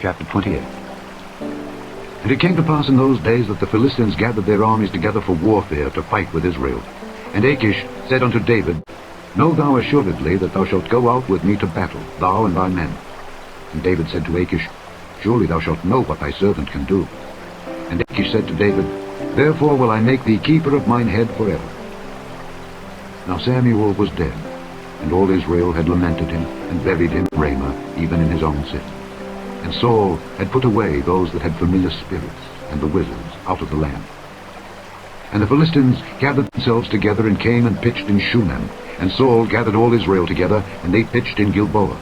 Chapter 28. And it came to pass in those days that the Philistines gathered their armies together for warfare to fight with Israel. And Achish said unto David, Know thou assuredly that thou shalt go out with me to battle, thou and thy men. And David said to Achish, Surely thou shalt know what thy servant can do. And Achish said to David, Therefore will I make thee keeper of mine head forever. Now Samuel was dead, and all Israel had lamented him, and buried him in Ramah, even in his own city. And Saul had put away those that had familiar spirits, and the wizards, out of the land. And the Philistines gathered themselves together, and came and pitched in Shunem. And Saul gathered all Israel together, and they pitched in Gilboa.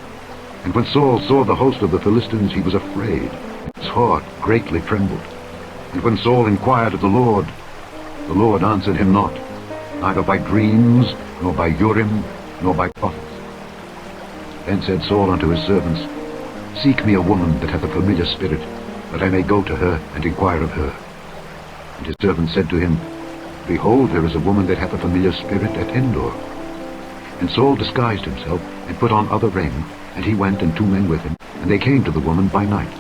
And when Saul saw the host of the Philistines, he was afraid, and his heart greatly trembled. And when Saul inquired of the Lord answered him not, neither by dreams, nor by Urim, nor by prophets. Then said Saul unto his servants, Seek me a woman that hath a familiar spirit, that I may go to her and inquire of her. And his servants said to him, Behold, there is a woman that hath a familiar spirit at Endor. And Saul disguised himself, and put on other raiment, and he went, and 2 men with him, and they came to the woman by night.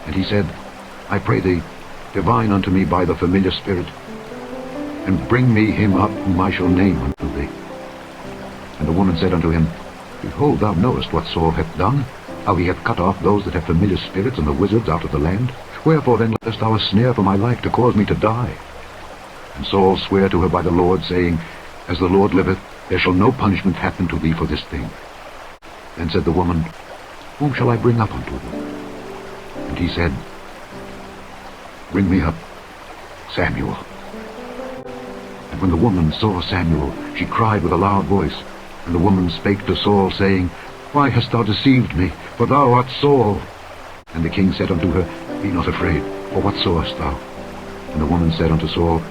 And he said, I pray thee, divine unto me by the familiar spirit, and bring me him up whom I shall name unto thee. And the woman said unto him, Behold, thou knowest what Saul hath done, how he hath cut off those that have familiar spirits and the wizards out of the land. Wherefore then lettest thou a snare for my life, to cause me to die? And Saul sware to her by the Lord, saying, As the Lord liveth, there shall no punishment happen to thee for this thing. Then said the woman, Whom shall I bring up unto thee? And he said, Bring me up Samuel. And when the woman saw Samuel, she cried with a loud voice. And the woman spake to Saul, saying, Why hast thou deceived me? For thou art Saul. And the king said unto her, Be not afraid, for what sawest thou? And the woman said unto Saul,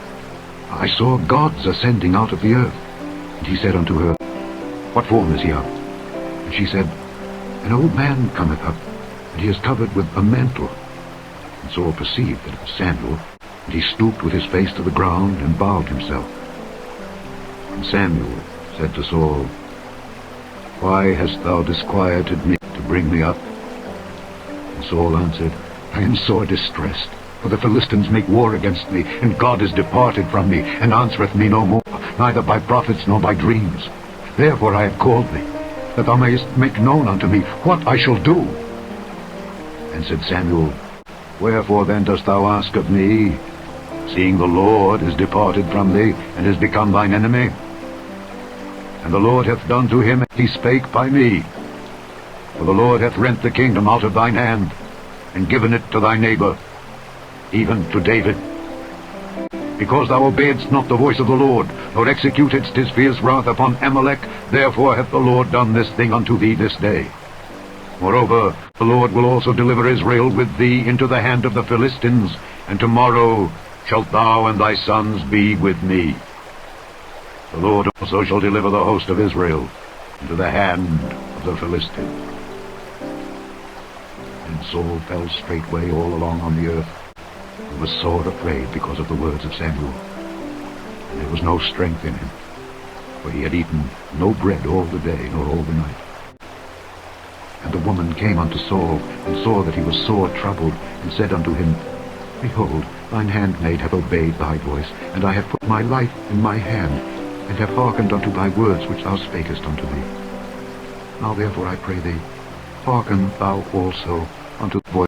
I saw gods ascending out of the earth. And he said unto her, What form is he of? And she said, An old man cometh up, and he is covered with a mantle. And Saul perceived that it was Samuel, and he stooped with his face to the ground, and bowed himself. And Samuel said to Saul, Why hast thou disquieted me to bring me up? And Saul answered, I am sore distressed, for the Philistines make war against me, and God is departed from me, and answereth me no more, neither by prophets nor by dreams. Therefore I have called thee, that thou mayest make known unto me what I shall do. And said Samuel, Wherefore then dost thou ask of me, seeing the Lord is departed from thee, and is become thine enemy? And the Lord hath done to him as he spake by me. For the Lord hath rent the kingdom out of thine hand, and given it to thy neighbor, even to David. Because thou obeyedst not the voice of the Lord, nor executedst his fierce wrath upon Amalek, therefore hath the Lord done this thing unto thee this day. Moreover, the Lord will also deliver Israel with thee into the hand of the Philistines, and tomorrow shalt thou and thy sons be with me. The Lord also shall deliver the host of Israel into the hand of the Philistines. And Saul fell straightway all along on the earth, and was sore afraid because of the words of Samuel. And there was no strength in him, for he had eaten no bread all the day nor all the night. And the woman came unto Saul, and saw that he was sore troubled, and said unto him, Behold, thine handmaid hath obeyed thy voice, and I have put my life in my hand, and have hearkened unto thy words which thou spakest unto me. Now therefore I pray thee, hearken thou also unto the voice